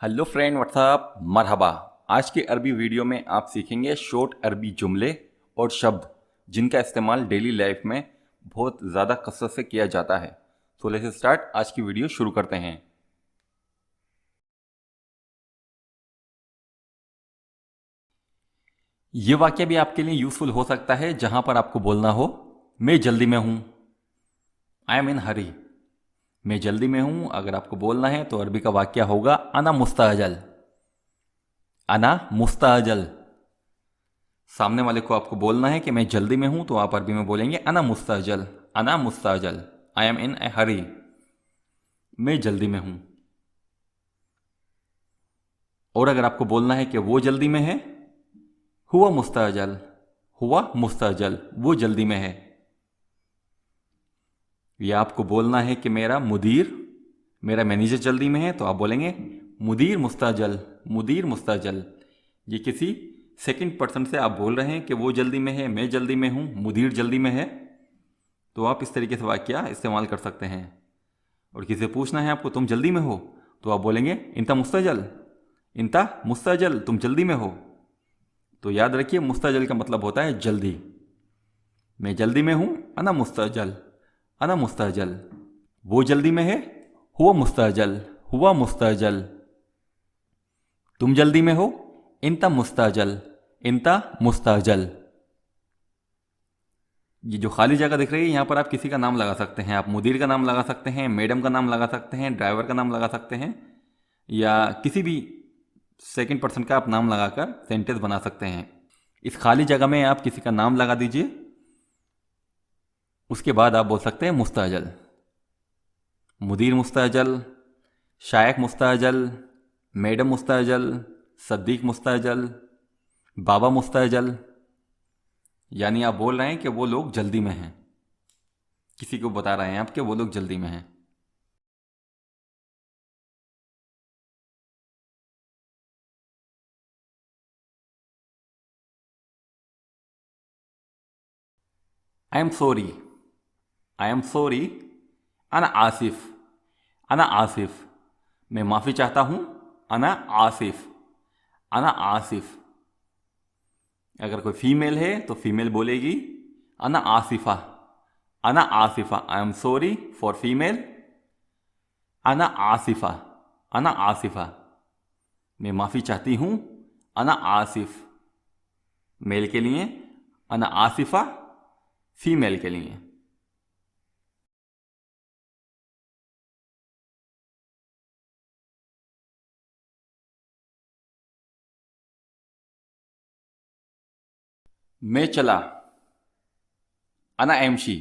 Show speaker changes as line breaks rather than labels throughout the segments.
Hello friend, WhatsApp, मरहबा। आज के अरबी वीडियो में आप सीखेंगे शॉर्ट अरबी जुमले और शब्द जिनका इस्तेमाल डेली लाइफ में बहुत ज़्यादा कसरत से किया जाता है। तो लेट्स स्टार्ट, आज की वीडियो शुरू करते हैं। ये वाक्य भी आपके लिए यूज़फुल हो सकता है जहां पर आपको बोलना हो मैं जल्दी में हूं, आई एम इन हरी। मैं जल्दी में हूं अगर आपको बोलना है तो अरबी का वाक्य होगा अना मुस्ताजल। अना मुस्ताजल। सामने वाले को आपको बोलना है कि मैं जल्दी में हूं तो आप अरबी में बोलेंगे अना मुस्ताजल। अना मुस्ताजल, आई एम इन ए हरी। मैं जल्दी में हूं। और अगर आपको बोलना है कि वो जल्दी में है, हुआ मुस्ताजल। हुआ मुस्ताजल, वो जल्दी में है। या आपको बोलना है कि मेरा मैनेजर जल्दी में है तो आप बोलेंगे मुदीर मुस्ताजल। मुदीर मुस्ताजल। ये किसी सेकंड पर्सन से आप बोल रहे हैं कि वो जल्दी में है, मैं जल्दी में हूं, मुदीर जल्दी में है। तो आप इस तरीके से वाक्य इस्तेमाल कर सकते हैं। और किसी से पूछना है आपको तुम जल्दी में हो तो आप बोलेंगे इंता मुस्ताजल। इंता मुस्ताजल, तुम जल्दी में हो। तो याद रखिए, मुस्ताजल का मतलब होता है जल्दी। मैं जल्दी में हूं, अना मुस्ताजल। अना मुस्ताजल। वो जल्दी में है, हुआ मुस्ताजल। हुआ मुस्ताजल। तुम जल्दी में हो, इंता मुस्ताजल। इंता मुस्ताजल। ये जो खाली जगह दिख रही है, यहाँ पर आप किसी का नाम लगा सकते हैं। आप मुदीर का नाम लगा सकते हैं, मैडम का नाम लगा सकते हैं, ड्राइवर का नाम लगा सकते हैं, या किसी भी सेकंड पर्सन का आप नाम लगाकर सेंटेंस बना सकते हैं। इस खाली जगह में आप किसी का नाम लगा दीजिए, उसके बाद आप बोल सकते हैं मुस्ताजल। मुदीर मुस्ताजल, शायक मुस्ताजल, मैडम मुस्ताजल, सद्दीक मुस्ताजल, बाबा मुस्ताजल। यानी आप बोल रहे हैं कि वो लोग जल्दी में हैं। किसी को बता रहे हैं आप कि वो लोग जल्दी में हैं। I am sorry. I am sorry. अना आसिफ। अना आसिफ, मैं माफ़ी चाहता हूँ। अना आसिफ। अना आसिफ। अगर कोई फीमेल है तो फीमेल बोलेगी अना आसिफा। अना Asifa. I am sorry for female. अना आसिफा। अना आसिफा, मैं माफ़ी चाहती हूँ। अना आसिफ, मेल के लिए। अना आसिफा, फीमेल के लिए। मैं चला। अना एमशी।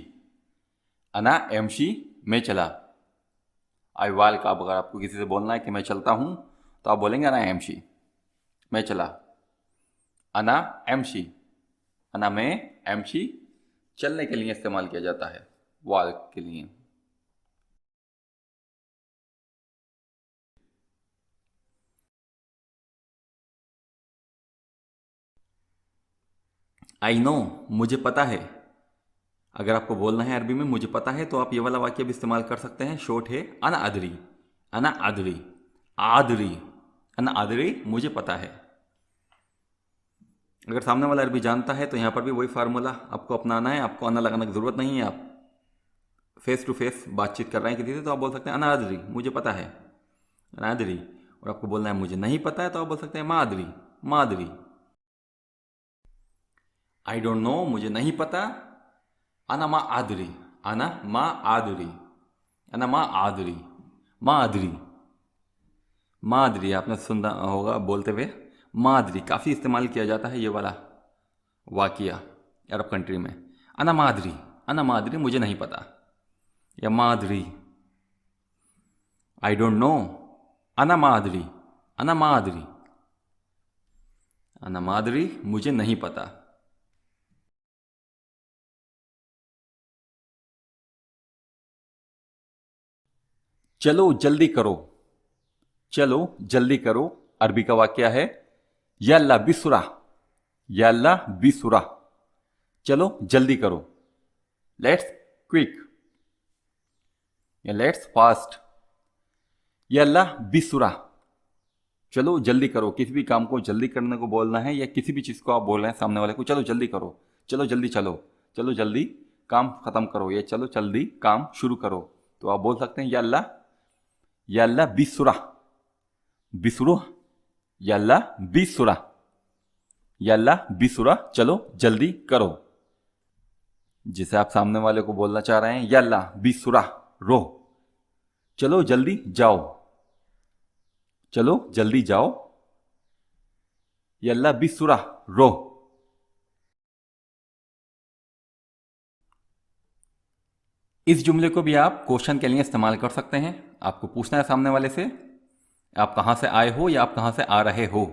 अना एमशी, मैं चला। आई वाल का अगर आपको किसी से बोलना है कि मैं चलता हूँ तो आप बोलेंगे अना एमशी। मैं चला। अना एमशी। अना मैं, एमशी चलने के लिए इस्तेमाल किया जाता है, वॉक के लिए। आई नो, मुझे पता है। अगर आपको बोलना है अरबी में मुझे पता है तो आप ये वाला वाक्य भी इस्तेमाल कर सकते हैं। शॉर्ट है अना अदरी। अना अदरी। आदरी। अना अदरी, मुझे पता है। अगर सामने वाला अरबी जानता है तो यहाँ पर भी वही फार्मूला आपको अपनाना है। आपको अना लगाने की ज़रूरत नहीं है। आप फेस टू फेस बातचीत कर रहे हैं किसी से तो आप बोल सकते हैं अना अदरी, मुझे पता है। अना अदरी। और आपको बोलना है मुझे नहीं पता है तो आप बोल सकते हैं मादरी। मादरी। आई डोंट नो, मुझे नहीं पता। अना मा आदरी। अना मा आदरी। अना मा आदरी। मादरी। मादरी, आपने सुना होगा बोलते हुए। मादरी काफ़ी इस्तेमाल किया जाता है ये वाला वाकिया अरब कंट्री में। अना मादरी। अना मादरी, मुझे नहीं पता। या मादरी। I don't know. अना मादरी। अना मादरी। अना मादरी, मुझे नहीं पता। चलो जल्दी करो। चलो जल्दी करो, अरबी का वाक्य है यल्ला बिसुरा। यल्ला बिसुरा, चलो जल्दी करो। लेट्स क्विक या लेट्स फास्ट। यल्ला बिसुरा। चलो जल्दी करो, किसी भी काम को जल्दी करने को बोलना है, या किसी भी चीज़ को आप बोल रहे हैं सामने वाले को चलो जल्दी करो, चलो जल्दी चलो, चलो जल्दी काम ख़त्म करो, या चलो जल्दी काम शुरू करो, तो आप बोल सकते हैं यल्ला बिसुरा, बिसुरो, यल्ला बिसुरा, यल्ला बिसुरा, चलो जल्दी करो। जिसे आप सामने वाले को बोलना चाह रहे हैं यल्ला बिसुरा रो, चलो जल्दी जाओ, चलो जल्दी जाओ, यल्ला बिसुरा रो। इस जुमले को भी आप क्वेश्चन के लिए इस्तेमाल कर सकते हैं। आपको पूछना है सामने वाले से आप कहां से आए हो या आप कहां से आ रहे हो।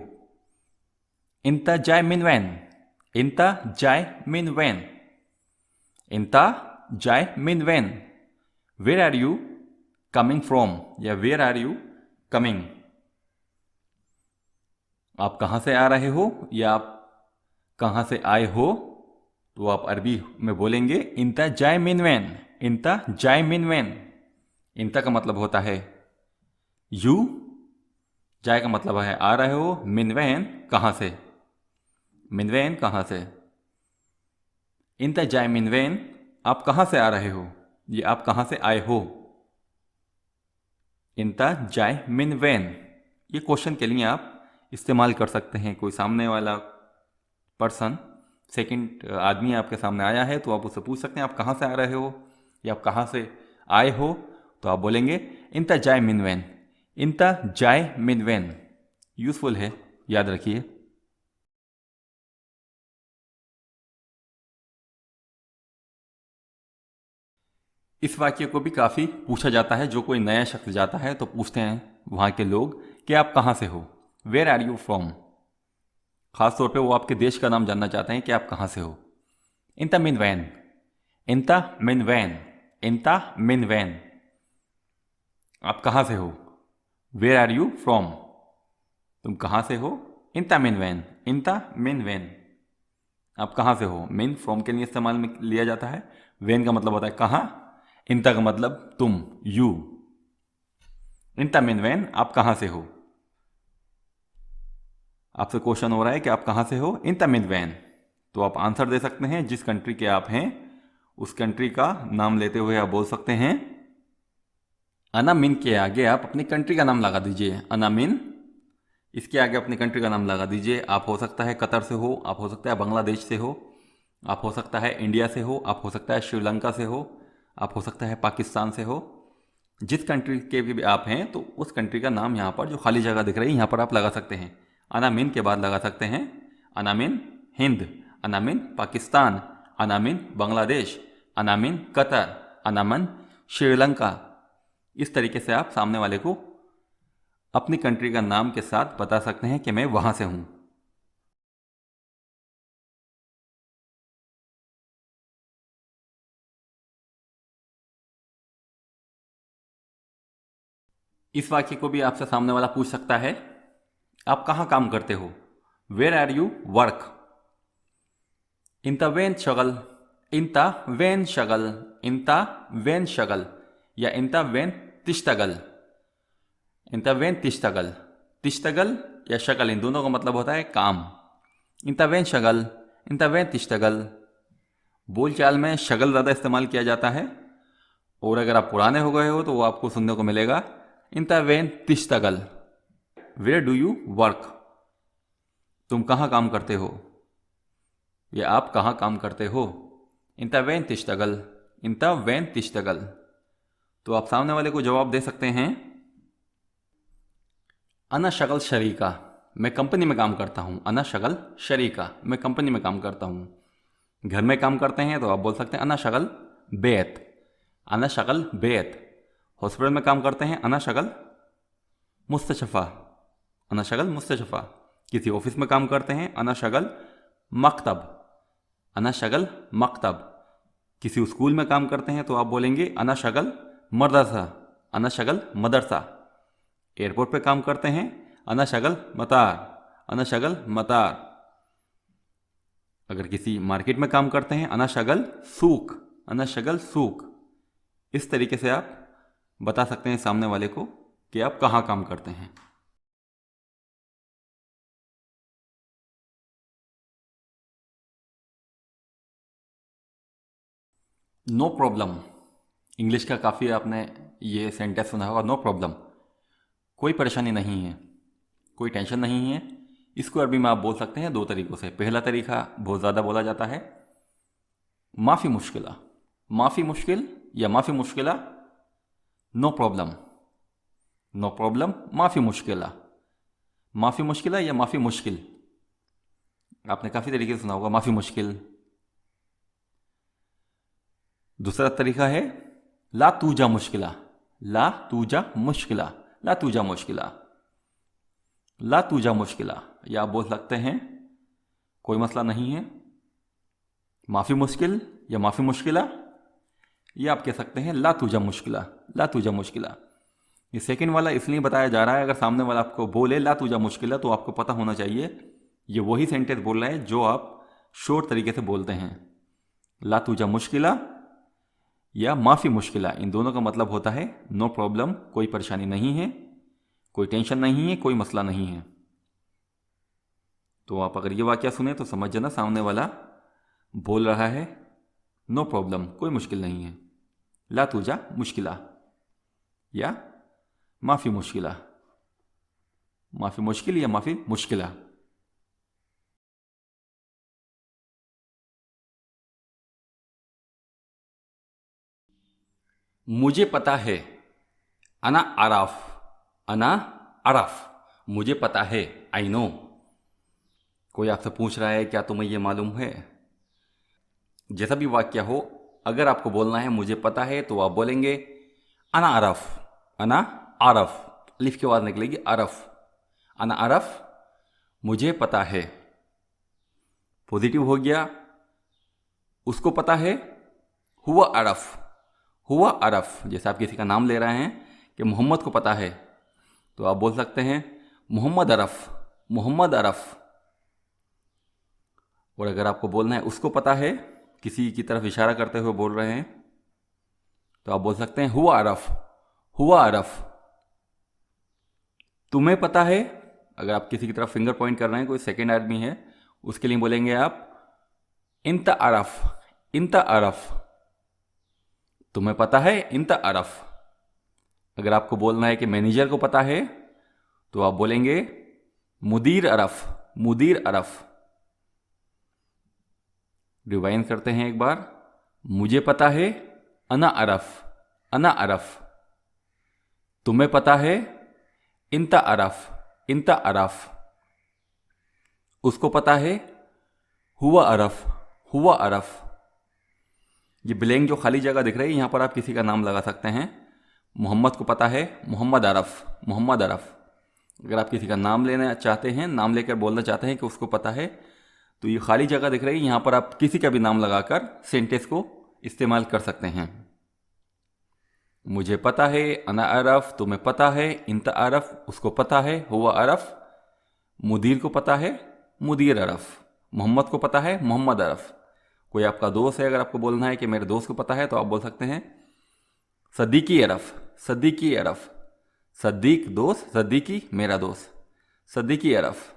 इंता जाय मिन वैन, इंता जाय मिन वैन, इंता जाय मिन वैन, where are you coming from, या वेयर आर यू कमिंग। आप कहां से आ रहे हो या आप कहां से आए हो, तो आप अरबी में बोलेंगे इंता जाय मिन वैन, इंता जाय मिन वैन। इंता का मतलब होता है यू, जाय का मतलब है आ रहे हो, मिन वैन कहां से, मिन वैन कहां से। इंता जाय मिन वैन, आप कहां से आ रहे हो, ये आप कहां से आए हो। इंता जाय मिन वैन, ये क्वेश्चन के लिए आप इस्तेमाल कर सकते हैं। कोई सामने वाला पर्सन, सेकंड आदमी आपके सामने आया है, तो आप उससे पूछ सकते हैं आप कहाँ से आ रहे हो या आप कहाँ से आए हो, तो आप बोलेंगे इंता जाय मिन वैन, इंता जाय मिन वैन। यूजफुल है, याद रखिए। इस वाक्य को भी काफ़ी पूछा जाता है। जो कोई नया शख्स जाता है तो पूछते हैं वहाँ के लोग कि आप कहाँ से हो, वेयर आर यू फ्रॉम। ख़ास तौर पे वो आपके देश का नाम जानना चाहते हैं कि आप कहाँ से हो। इंता मिन वैन, इंता मिन वैन, इंता मिन वैन, आप कहाँ से हो। वेयर आर यू फ्रॉम, तुम कहाँ से हो। इंता मिन वैन, इंता मिन वैन, आप कहाँ से हो। मिन फ्रॉम के लिए इस्तेमाल में लिया जाता है। वैन का मतलब होता है कहाँ, इंता का मतलब तुम, यू। इंता मिन वैन, आप कहाँ से हो। आपसे क्वेश्चन हो रहा है कि आप कहाँ से हो, इंता मिन वैन, तो आप आंसर दे सकते हैं। जिस कंट्री के आप हैं उस कंट्री का नाम लेते हुए आप बोल सकते हैं। अना मिन के आगे आप अपनी कंट्री का नाम लगा दीजिए, अना मिन, इसके आगे अपनी कंट्री का नाम लगा दीजिए। आप हो सकता है कतर से हो, आप हो सकता है बांग्लादेश से हो, आप हो सकता है इंडिया से हो, आप हो सकता है श्रीलंका से हो, आप हो सकता है पाकिस्तान से हो। जिस कंट्री के भी आप हैं तो उस कंट्री का नाम यहाँ पर जो खाली जगह दिख रही है यहाँ पर आप लगा सकते हैं। अना मिन के बाद लगा सकते हैं अना मिन हिंद, अना मिन पाकिस्तान, अना मिन बांग्लादेश, अना मिन कतर, अना मिन श्रीलंका। इस तरीके से आप सामने वाले को अपनी कंट्री का नाम के साथ बता सकते हैं कि मैं वहां से हूं। इस वाक्य को भी आपसे सामने वाला पूछ सकता है आप कहाँ काम करते हो, वेयर आर यू वर्क। इंता वेन शगल, इंता वेन शगल, इंता वेन शगल, या इंता वेन तिश्तगल, इंता वेन तिश्तगल। तिश्तगल या शगल, इन दोनों का मतलब होता है काम। इंता वेन शगल, इंता वेन तिश्तगल। बोलचाल में शगल ज़्यादा इस्तेमाल किया जाता है, और अगर आप पुराने हो गए हो तो वो आपको सुनने को मिलेगा इंता वेन तिश्तगल, वेयर डू यू वर्क, तुम कहाँ काम करते हो या आप कहाँ काम करते हो। इंता वेन तिश्तगल, इंता वेन तिश्तगल। तो आप सामने वाले को जवाब दे सकते हैं अना शगल शरीका, मैं कंपनी में काम करता हूँ। अना शगल शरीका, मैं कंपनी में काम करता हूँ। घर में काम करते हैं तो आप बोल सकते हैं अना शगल बेत, अना शगल बेत। हॉस्पिटल में काम करते हैं अना शगल मुस्तशफ़ा, अना शगल मुस्तशफ़ा। किसी ऑफिस में काम करते हैं अना शगल मकतब, अना शगल मकतब। किसी स्कूल में काम करते हैं तो आप बोलेंगे अना शगल मदरसा, अना शगल मदरसा। एयरपोर्ट पे काम करते हैं अना शगल मतार, अना शगल मतार। अगर किसी मार्केट में काम करते हैं अना शगल सूक, अना शगल सूक। इस तरीके से आप बता सकते हैं सामने वाले को कि आप कहाँ काम करते हैं। नो प्रॉब्लम, इंग्लिश का काफ़ी आपने ये सेंटेंस सुना होगा, नो प्रॉब्लम, कोई परेशानी नहीं है, कोई टेंशन नहीं है। इसको अरबी में आप बोल सकते हैं दो तरीक़ों से। पहला तरीका बहुत ज़्यादा बोला जाता है, माफ़ी मुश्किला, माफ़ी मुश्किल या माफ़ी मुश्किला, नो प्रॉब्लम, नो प्रॉब्लम, माफ़ी मुश्किला, माफ़ी मुश्किला या माफ़ी मुश्किल। आपने काफ़ी तरीके से सुना होगा माफ़ी मुश्किल। दूसरा तरीका है ला तूजा मुश्किला, ला तूजा मुश्किला, ला तूजा मुश्किला, ला तूजा मुश्किला, या आप बोल सकते हैं कोई मसला नहीं है, माफ़ी मुश्किल या माफ़ी मुश्किला, या आप कह सकते हैं ला तूजा मुश्किला, ला तूजा मुश्किला। ये सेकंड वाला इसलिए बताया जा रहा है, अगर सामने वाला आपको बोले ला तूजा मुश्किला तो आपको पता होना चाहिए ये वही सेंटेंस बोल रहे हैं जो आप शॉर्ट तरीके से बोलते हैं। ला तूजा मुश्किला या माफ़ी मुश्किला, इन दोनों का मतलब होता है नो प्रॉब्लम, कोई परेशानी नहीं है, कोई टेंशन नहीं है, कोई मसला नहीं है। तो आप अगर ये वाक्य सुने तो समझ जाना सामने वाला बोल रहा है नो प्रॉब्लम, कोई मुश्किल नहीं है, ला तूजा मुश्किला या माफ़ी मुश्किला, माफ़ी मुश्किल या माफ़ी मुश्किला। मुझे पता है, अना आराफ, अना आराफ, मुझे पता है, आई नो। कोई आपसे पूछ रहा है क्या तुम्हें यह मालूम है। जैसा भी वाक्य हो, अगर आपको बोलना है मुझे पता है तो आप बोलेंगे अना आरफ, अना आरफ, अलिफ की आवाज़ निकलेगी अरफ, अना आरफ, मुझे पता है। पॉजिटिव हो गया, उसको पता है, हुआ अरफ, हुआ अरफ। जैसे आप किसी का नाम ले रहे हैं कि मोहम्मद को पता है तो आप बोल सकते हैं मोहम्मद अरफ, मोहम्मद अरफ। और अगर आपको बोलना है उसको पता है, किसी की तरफ इशारा करते हुए बोल रहे हैं तो आप बोल सकते हैं हुआ अरफ, हुआ अरफ। तुम्हें पता है, अगर आप किसी की तरफ फिंगर पॉइंट कर रहे हैं, कोई सेकेंड आदमी है, उसके लिए बोलेंगे आप इंता अरफ, इंता अरफ, तुम्हें पता है इंता अरफ। अगर आपको बोलना है कि मैनेजर को पता है तो आप बोलेंगे मुदीर अरफ, मुदीर अरफ। रिवाइंड करते हैं एक बार, मुझे पता है अना अरफ, अना अरफ, तुम्हें पता है इंता अरफ, इंता अरफ, उसको पता है हुआ अरफ, हुआ अरफ। ये ब्लैंक जो खाली जगह दिख रही है, यहां पर आप किसी का नाम लगा सकते हैं। मोहम्मद को पता है मोहम्मद अरफ, मोहम्मद अरफ। अगर आप किसी का नाम लेना चाहते हैं, नाम लेकर बोलना चाहते हैं कि उसको पता है, तो ये खाली जगह दिख रही है, यहां पर आप किसी का भी नाम लगाकर सेंटेंस को इस्तेमाल कर सकते हैं। मुझे पता है अना अरफ, तुम्हें पता है इंता अरफ, उसको पता है हुआ अरफ, मुदीर को पता है मुदीर अरफ, मोहम्मद को पता है मोहम्मद अरफ। कोई आपका दोस्त है, अगर आपको बोलना है कि मेरे दोस्त को पता है तो आप बोल सकते हैं सद्दीकी अरफ, सद्दीकी अरफ, सद्दीक दोस्त, सद्दीकी मेरा दोस्त, सद्दीकी अरफ।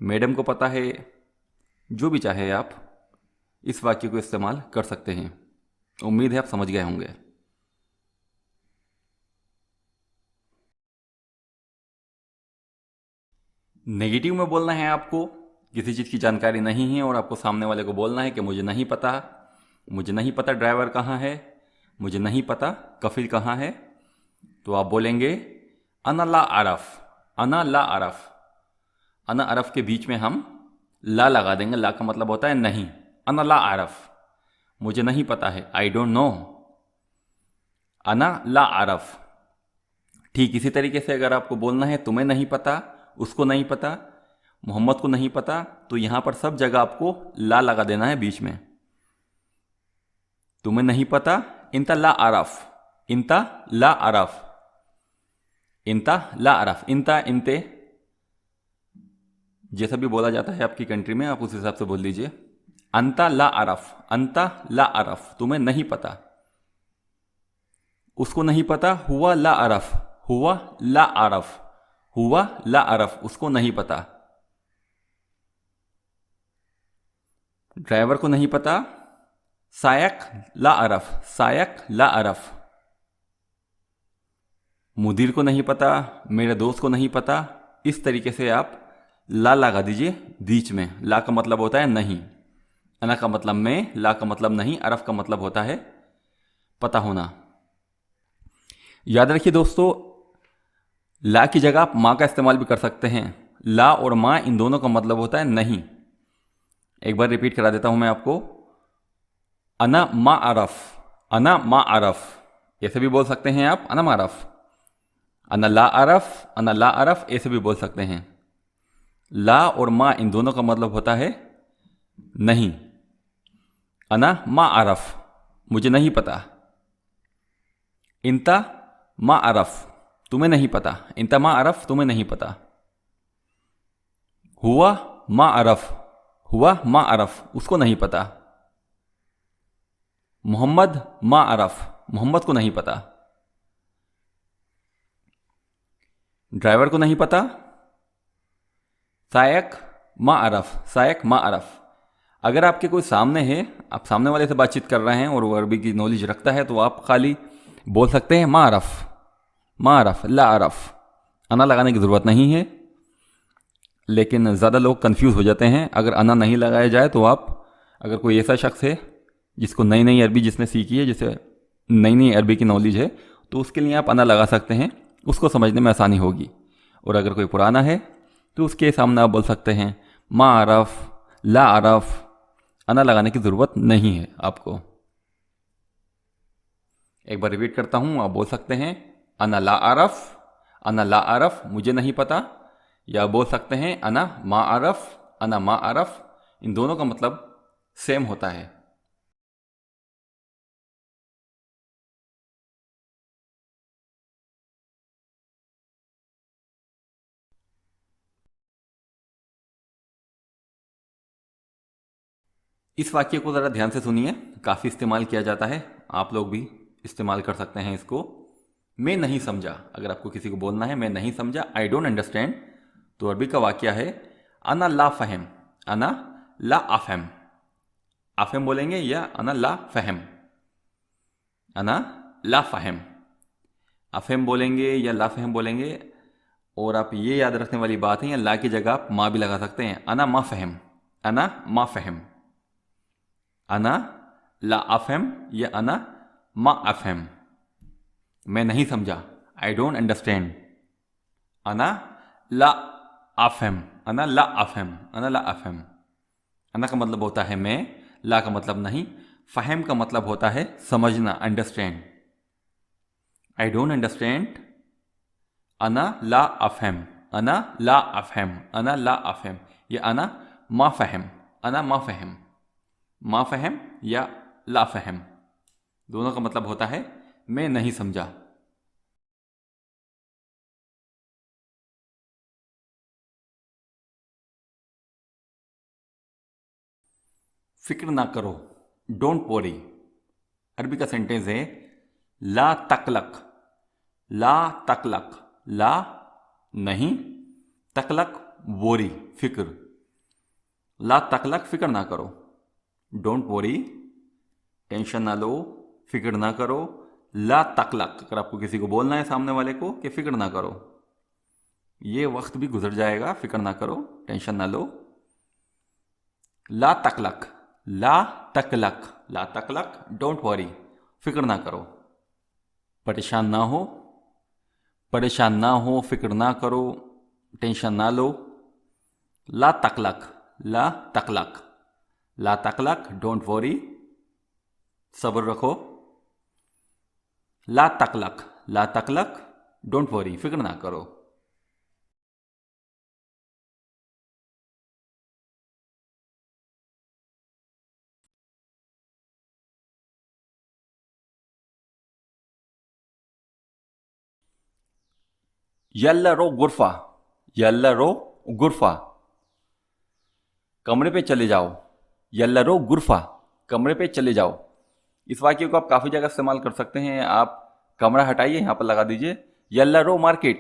मैडम को पता है, जो भी चाहे आप इस वाक्य को इस्तेमाल कर सकते हैं। उम्मीद है आप समझ गए होंगे। नेगेटिव में बोलना है आपको, किसी चीज़ की जानकारी नहीं है और आपको सामने वाले को बोलना है कि मुझे नहीं पता, मुझे नहीं पता ड्राइवर कहाँ है, मुझे नहीं पता कफिल कहाँ है, तो आप बोलेंगे अना ला आरफ, अना ला आरफ। अना अरफ के बीच में हम ला लगा देंगे, ला का मतलब होता है नहीं। अना ला आरफ, मुझे नहीं पता है, आई डोंट नो, अना ला आरफ। ठीक इसी तरीके से अगर आपको बोलना है तुम्हें नहीं पता, उसको नहीं पता, मोहम्मद को नहीं पता, तो यहां पर सब जगह आपको ला लगा देना है बीच में। तुम्हें नहीं पता इंता ला आरफ, इंता ला आरफ, इंता ला आरफ, इंता इंते जैसा भी बोला जाता है आपकी कंट्री में, आप उस हिसाब से बोल दीजिए। अंता ला आरफ, अंता ला आरफ, तुम्हें नहीं पता, उसको नहीं पता हुआ ला आरफ, हुआ ला आरफ, हुआ ला आरफ, उसको नहीं पता। ड्राइवर को नहीं पता सायक ला अरफ, सायक ला अरफ। मुदीर को नहीं पता, मेरे दोस्त को नहीं पता। इस तरीके से आप ला लगा दीजिए बीच में। ला का मतलब होता है नहीं, अना का मतलब में, ला का मतलब नहीं, अरफ का मतलब होता है पता होना। याद रखिए दोस्तों, ला की जगह आप माँ का इस्तेमाल भी कर सकते हैं। ला और माँ इन दोनों का मतलब होता है नहीं। एक बार रिपीट करा देता हूं मैं आपको। अना मा अरफ, अना मा अरफ, ऐसे भी बोल सकते हैं आप, अना मा अरफ। अना ला अरफ, अना ला अरफ, ऐसे भी बोल सकते हैं। ला और मा इन दोनों का मतलब होता है नहीं। अना मा अरफ, मुझे नहीं पता। इंता मा अरफ, तुम्हें नहीं पता। इंता मा अरफ, तुम्हें नहीं पता। हुआ मा अरफ, हुआ मा अरफ, उसको नहीं पता। मोहम्मद मा अरफ, मोहम्मद को नहीं पता। ड्राइवर को नहीं पता। सायक मा अरफ, सायक मा अरफ। अगर आपके कोई सामने है, आप सामने वाले से बातचीत कर रहे हैं और वो अरबी की नॉलेज रखता है, तो आप खाली बोल सकते हैं मा अरफ, मा अरफ, ला अरफ। अना लगाने की ज़रूरत नहीं है, लेकिन ज़्यादा लोग कंफ्यूज हो जाते हैं। अगर अना नहीं लगाया जाए तो आप, अगर कोई ऐसा शख्स है जिसको नई नई अरबी जिसने सीखी है, जिसे नई नई अरबी की नॉलेज है, तो उसके लिए आप अना लगा सकते हैं, उसको समझने में आसानी होगी। और अगर कोई पुराना है तो उसके सामने आप बोल सकते हैं मा अरफ, ला अरफ। अना लगाने की ज़रूरत नहीं है आपको। एक बार रिपीट करता हूँ, आप बोल सकते हैं अना ला अरफ, अना ला अरफ, मुझे नहीं पता। या बोल सकते हैं अना मा अरफ, अना मा अरफ। इन दोनों का मतलब सेम होता है। इस वाक्य को ज़रा ध्यान से सुनिए, काफ़ी इस्तेमाल किया जाता है, आप लोग भी इस्तेमाल कर सकते हैं इसको। मैं नहीं समझा, अगर आपको किसी को बोलना है मैं नहीं समझा, आई डोंट अंडरस्टैंड, तो अरबी का वाक्य है अना ला फहम, अना ला अफहम। अफहम बोलेंगे या अना ला फहम, अना ला फहम। अफहम बोलेंगे या ला फहम बोलेंगे। और आप ये याद रखने वाली बात है, या ला की जगह आप माँ भी लगा सकते हैं। अना मा फहम, अना मा फहम। अना ला अफहम या अना मा अफहम, मैं नहीं समझा, आई डोंट अंडरस्टैंड। अना ला अफहम, अना ला अफहम, अना ला अफहम। अना का मतलब होता है मैं, ला का मतलब नहीं, फहम का मतलब होता है समझना, अंडरस्टैंड। आई डोंट अंडरस्टैंड, अना ला अफहम, अना ला अफहम, अना ला अफहम। या अना मा फहम, अना मा फहम। मा फहम या ला फहम, दोनों का मतलब होता है मैं नहीं समझा। फिक्र ना करो, डोंट वरी। अरबी का सेंटेंस है ला तकलक, ला तकलक, ला नहीं, तकलक वोरी, फिक्र। ला तकलक, फिक्र ना करो। डोंट वरी, टेंशन ना लो, फिक्र ना करो। ला तकलक, अगर आपको किसी को बोलना है सामने वाले को कि फिक्र ना करो, ये वक्त भी गुजर जाएगा, फिक्र ना करो, टेंशन ना लो। ला तकलक, ला तकलक, ला तकलक, डोंट वरी, फिक्र ना करो। परेशान ना हो, परेशान ना हो, फिक्र ना करो, टेंशन ना लो। ला तकलक, ला तकलक, ला तकलक, डोंट वरी, सब्र रखो। ला तकलक, ला तकलक, डोंट वरी, फिक्र ना करो। यल्ला रो गुरफा, यल्ला रो गुरफा, कमरे पे चले जाओ। यल्ला रो गुरफा, कमरे पे चले जाओ। इस वाक्य को आप काफ़ी जगह इस्तेमाल कर सकते हैं। आप कमरा हटाइए, यहाँ पर लगा दीजिए यल्ला रो मार्केट,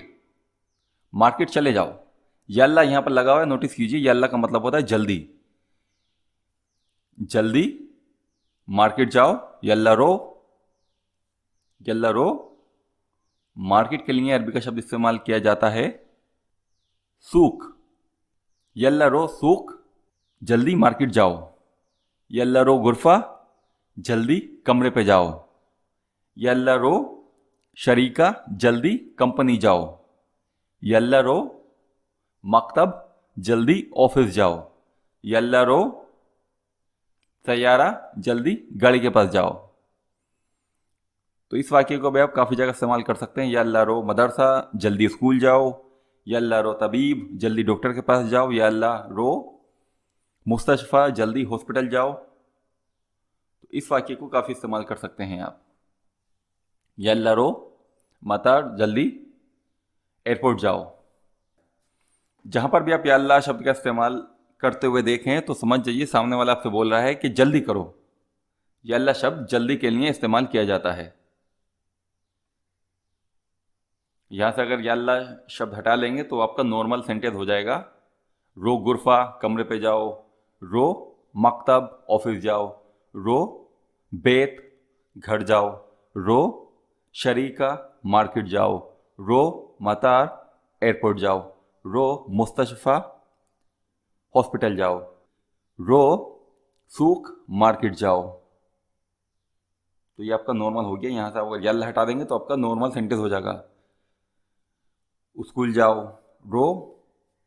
मार्केट चले जाओ। यल्ला यहाँ पर लगा हुआ है, नोटिस कीजिए, यल्ला का मतलब होता है जल्दी, जल्दी मार्केट जाओ, यल्ला रो, यल्ला रो। मार्केट के लिए अरबी का शब्द इस्तेमाल किया जाता है सूक, यल्ला रो सूक, जल्दी मार्केट जाओ। यल्ला रो गुरफा, जल्दी कमरे पे जाओ। यल्ला रो शरीका, जल्दी कंपनी जाओ। यल्ला रो मकतब, जल्दी ऑफिस जाओ। यल्ला रो सैयारा, जल्दी गाड़ी के पास जाओ। तो इस वाक्य को भी आप काफ़ी जगह इस्तेमाल कर सकते हैं। यल्ला रो मदरसा, जल्दी स्कूल जाओ। यल्ला रो तबीब, जल्दी डॉक्टर के पास जाओ। यल्ला रो मुस्तशफ़ा, जल्दी हॉस्पिटल जाओ। तो इस वाक्य को काफ़ी इस्तेमाल कर सकते हैं आप। यल्ला रो मतार, जल्दी एयरपोर्ट जाओ। जहां पर भी आप या अल्लाह शब्द का इस्तेमाल करते हुए देखें तो समझ जाइए सामने वाला आपसे बोल रहा है कि जल्दी करो। या अल्लाह शब्द जल्दी के लिए इस्तेमाल किया जाता है। यहां से अगर या अल्लाह शब्द हटा लेंगे तो आपका नॉर्मल सेंटेंस हो जाएगा रो गुरफा, कमरे पे जाओ। रो मकतब, ऑफिस जाओ। रो बेत, घर जाओ। रो शरीका, मार्केट जाओ। रो मतार, एयरपोर्ट जाओ। रो मुस्तशफ़ा, हॉस्पिटल जाओ। रो सूक, मार्केट जाओ। तो ये आपका नॉर्मल हो गया। यहाँ से अगर यल्ला हटा देंगे तो आपका नॉर्मल सेंटेंस हो जाएगा स्कूल जाओ। रो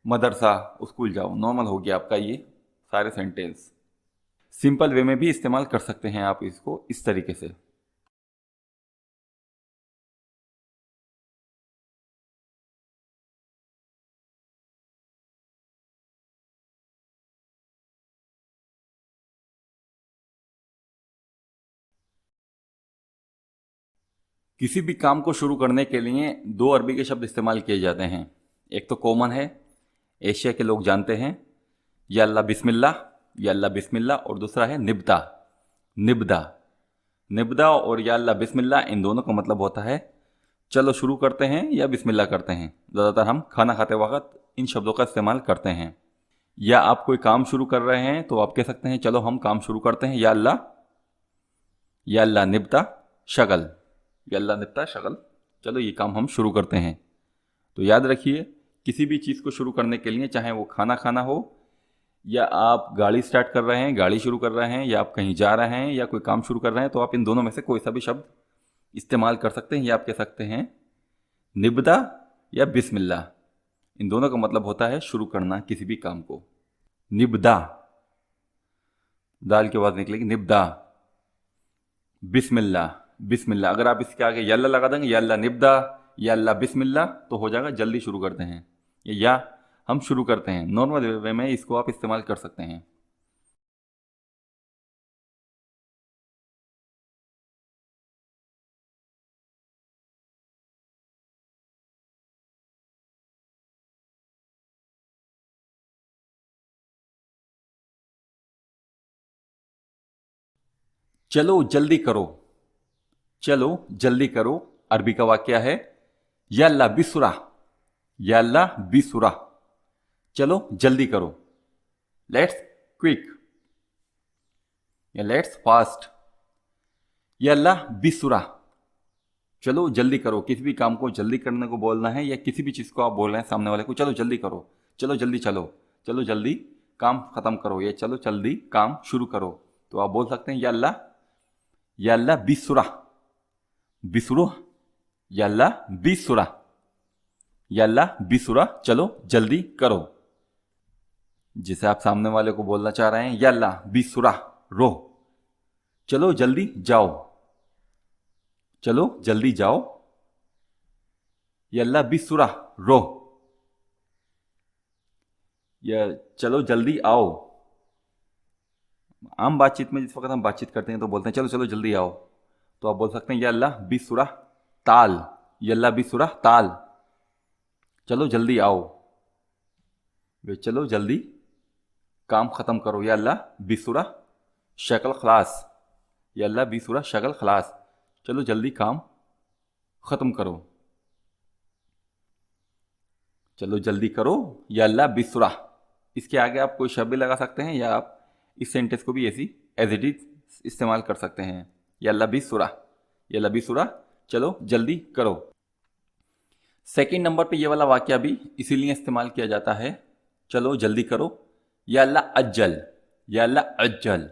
मदरसा, स्कूल जाओ। नॉर्मल हो गया आपका ये सारे सेंटेंस। सिंपल वे में भी इस्तेमाल कर सकते हैं आप इसको इस तरीके से। किसी भी काम को शुरू करने के लिए दो अरबी के शब्द इस्तेमाल किए जाते हैं। एक तो कॉमन है, एशिया के लोग जानते हैं, या अल्लाह बिस्मिल्लाह, या अल्लाह बिस्मिल्लाह। और दूसरा है निब्दा, निब्दा। निब्दा और या अल्लाह बिस्मिल्लाह, इन दोनों का मतलब होता है चलो शुरू करते हैं या बिस्मिल्लाह करते हैं। ज़्यादातर हम खाना खाते वक्त इन शब्दों का इस्तेमाल करते हैं। या आप कोई काम शुरू कर रहे हैं तो आप कह सकते हैं चलो हम काम शुरू करते हैं, या अल्लाह निब्ता शगल, या अल्लाह निब्ता शगल, चलो ये काम हम शुरू करते हैं। तो याद रखिए किसी भी चीज़ को शुरू करने के लिए, चाहे वो खाना खाना हो, या आप गाड़ी स्टार्ट कर रहे हैं, गाड़ी शुरू कर रहे हैं, या आप कहीं जा रहे हैं, या कोई काम शुरू कर रहे हैं, तो आप इन दोनों में से कोई सा भी शब्द इस्तेमाल कर सकते हैं। या आप कह सकते हैं निब्दा या बिस्मिल्लाह। इन दोनों का मतलब होता है शुरू करना किसी भी काम को। निब्दा, दाल की आवाज़ निकलेगी, निब्दा। बिस्मिल्लाह, बिस्मिल्लाह। अगर आप इसके आगे यल्ला लगा देंगे, या अल्लाह निब्दा, या अल्लाह बिस्मिल्लाह, तो हो जाएगा जल्दी शुरू करते हैं, या हम शुरू करते हैं। नॉर्मल वे में इसको आप इस्तेमाल कर सकते हैं। चलो जल्दी करो, चलो जल्दी करो अरबी का वाक्य है यल्ला बिसुरा, यल्ला बिसुरा। चलो जल्दी करो, लेट्स क्विक या लेट्स फास्ट। यल्ला बिसुरा, चलो जल्दी करो। किसी भी काम को जल्दी करने को बोलना है, या किसी भी चीज़ को आप बोल रहे हैं सामने वाले को चलो जल्दी करो, चलो जल्दी चलो, चलो जल्दी काम ख़त्म करो, या चलो जल्दी काम शुरू करो। तो आप बोल सकते हैं यल्ला बिसुरा, बिसुरो, यल्ला बिसुरा, यल्ला बिसुरा, चलो जल्दी करो। जिसे आप सामने वाले को बोलना चाह रहे हैं यल्ला बिसुरा रो, चलो जल्दी जाओ, चलो जल्दी जाओ। यल्ला बिसुरा रो, या चलो जल्दी आओ। आम बातचीत में जिस वक्त हम बातचीत करते हैं तो बोलते हैं चलो चलो जल्दी आओ, तो आप बोल सकते हैं यल्ला बिसुरा ताल, यल्ला बिसुरा ताल, चलो जल्दी आओ। वे चलो जल्दी काम ख़त्म करो, या अल्लाह बिसुरा शक्ल खलास, या अल्लाह बिसुरा शक्ल खलास, चलो जल्दी काम ख़त्म करो, चलो जल्दी करो, या अल्लाह बिसुरा। इसके आगे आप कोई शब्द भी लगा सकते हैं, या आप इस सेंटेंस को भी ऐसी एज इट इज इस्तेमाल कर सकते हैं। यल्ला बिसुरा, यल्ला बिसुरा, चलो जल्दी करो। सेकंड नंबर पे ये वाला वाक्य भी इसीलिए इस्तेमाल किया जाता है, चलो जल्दी करो। यल्ला अज्जल, यल्ला अज्जल,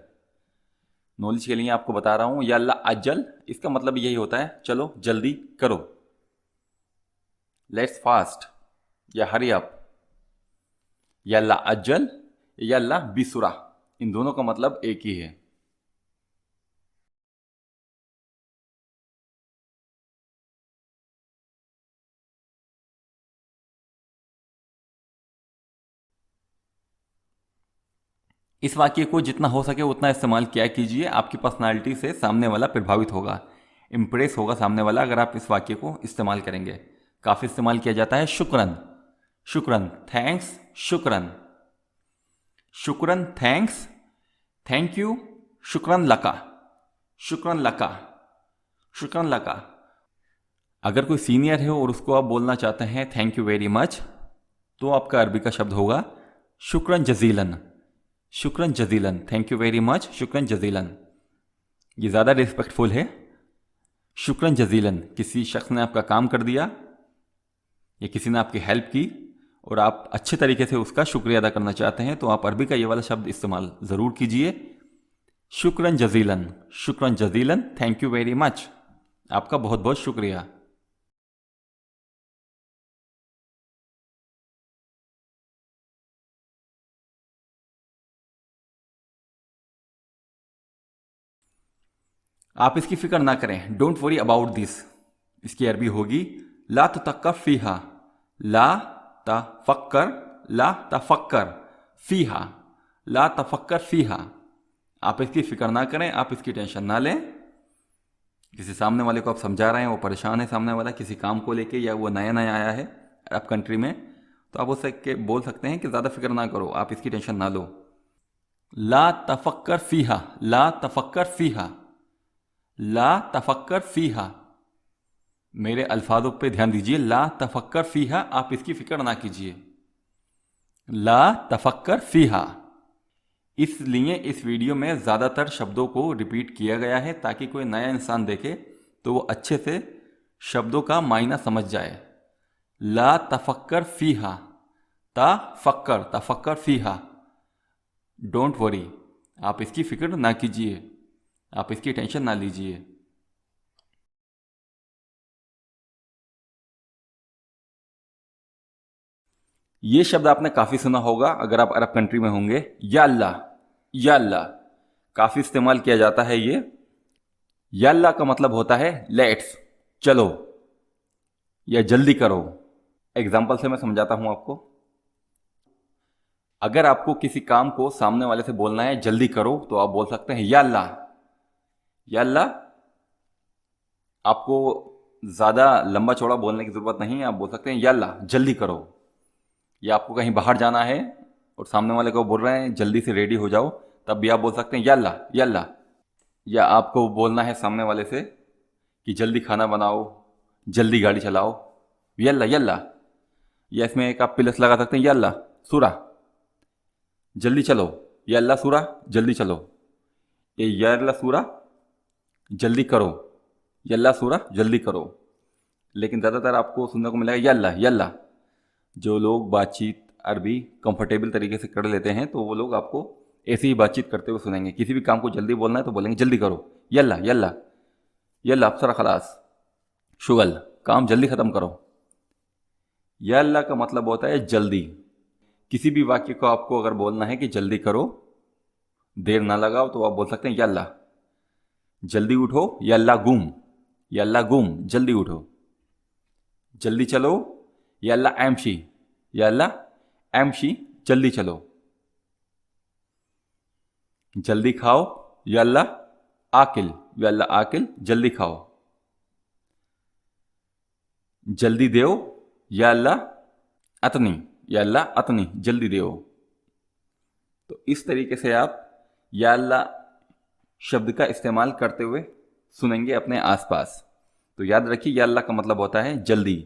नॉलेज के लिए आपको बता रहा हूं, यल्ला अज्जल इसका मतलब यही होता है चलो जल्दी करो। लेट्स फास्ट या हरी अप। यल्ला अज्जल, यल्ला बिसुरा, इन दोनों का मतलब एक ही है। इस वाक्य को जितना हो सके उतना इस्तेमाल किया कीजिए, आपकी पर्सनालिटी से सामने वाला प्रभावित होगा, इम्प्रेस होगा सामने वाला अगर आप इस वाक्य को इस्तेमाल करेंगे। काफ़ी इस्तेमाल किया जाता है शुक्रन, शुक्रन, थैंक्स, शुक्रन, शुक्रन, थैंक्स, थैंक यू, शुक्रन लका, शुक्रन लका, शुक्रन लका। अगर कोई सीनियर है और उसको आप बोलना चाहते हैं थैंक यू वेरी मच, तो आपका अरबी का शब्द होगा शुक्रन जजीलन, शुक्रन जजीलन, थैंक यू वेरी मच, शुक्रन जजीलन। ये ज़्यादा रिस्पेक्टफुल है। शुक्रन जजीलन, किसी शख्स ने आपका काम कर दिया या किसी ने आपकी हेल्प की और आप अच्छे तरीके से उसका शुक्रिया अदा करना चाहते हैं, तो आप अरबी का ये वाला शब्द इस्तेमाल ज़रूर कीजिए, शुक्रन जजीलन, शुक्रन जजीलन, थैंक यू वेरी मच, आपका बहुत बहुत शुक्रिया। आप इसकी फिक्र ना करें, डोंट वरी अबाउट दिस। इसकी अरबी होगी ला तफक्कर फीहा, ला तफक्कर, ला तफक्कर फीहा, ला तफक्कर फीहा। आप इसकी फिक्र ना करें, आप इसकी टेंशन ना लें। किसी सामने वाले को आप समझा रहे हैं, वो परेशान है सामने वाला किसी काम को लेके, या वो नया नया आया है अरब कंट्री में, तो आप उससे बोल सकते हैं कि ज़्यादा फिक्र ना करो, आप इसकी टेंशन ना लो। ला तफक्कर फीहा, ला तफक्कर फीहा, ला तफक्कर फीहा। मेरे अल्फाजों पे ध्यान दीजिए, ला तफक्कर फीहा, आप इसकी फिक्र ना कीजिए, ला तफक्कर फीहा। इसलिए इस वीडियो में ज़्यादातर शब्दों को रिपीट किया गया है ताकि कोई नया इंसान देखे तो वो अच्छे से शब्दों का मायना समझ जाए। ला तफक्कर फीहा, तफक्कर, तफक्कर फीहा, डोंट वरी, आप इसकी फिक्र ना कीजिए, आप इसकी टेंशन ना लीजिए। ये शब्द आपने काफ़ी सुना होगा अगर आप अरब कंट्री में होंगे, या अल्लाह, या अल्लाह, काफ़ी इस्तेमाल किया जाता है ये। या अल्लाह का मतलब होता है लेट्स, चलो या जल्दी करो। एग्जाम्पल से मैं समझाता हूं आपको। अगर आपको किसी काम को सामने वाले से बोलना है जल्दी करो, तो आप बोल सकते हैं या अल्लाह, या अल्लाह। आपको ज़्यादा लंबा चौड़ा बोलने की ज़रूरत नहीं है, आप बोल सकते हैं या अल्लाह जल्दी करो। या आपको कहीं बाहर जाना है और सामने वाले को बोल रहे हैं जल्दी से रेडी हो जाओ, तब भी आप बोल सकते हैं या अल्लाह, या अल्लाह। या आपको बोलना है सामने वाले से कि जल्दी खाना बनाओ, जल्दी गाड़ी चलाओ, यल्ला यल्ला। या इसमें एक आप प्लस लगा सकते हैं, या अल्लाह सूरा, जल्दी चलो, या अल्लाह सूरा, जल्दी चलो। ये या अल्लाह सूरा, जल्दी करो, यल्ला सूरा, जल्दी करो। लेकिन ज़्यादातर आपको सुनने को मिलेगा यल्ला यल्ला। जो लोग बातचीत अरबी कंफर्टेबल तरीके से कर लेते हैं तो वो लोग आपको ऐसी ही बातचीत करते हुए सुनेंगे। किसी भी काम को जल्दी बोलना है तो बोलेंगे जल्दी करो, यल्ला यल्ला, यल्ला अफसर खलास, शुगल, काम जल्दी ख़त्म करो। यल्ला का मतलब होता है जल्दी। किसी भी वाक्य को आपको अगर बोलना है कि जल्दी करो, देर ना लगाओ, तो आप बोल सकते हैं यल्ला। जल्दी उठो, यल्ला गुम, यल्ला गुम, जल्दी उठो। जल्दी चलो, यल्ला एमशी, यल्ला एमशी, जल्दी चलो। जल्दी खाओ, यल्ला आकिल, यल्ला आकिल, जल्दी खाओ। जल्दी देओ, यल्ला अतनी, यल्ला अतनी, जल्दी देओ। तो इस तरीके से आप यल्ला शब्द का इस्तेमाल करते हुए सुनेंगे अपने आसपास। तो याद रखिए यल्ला का मतलब होता है जल्दी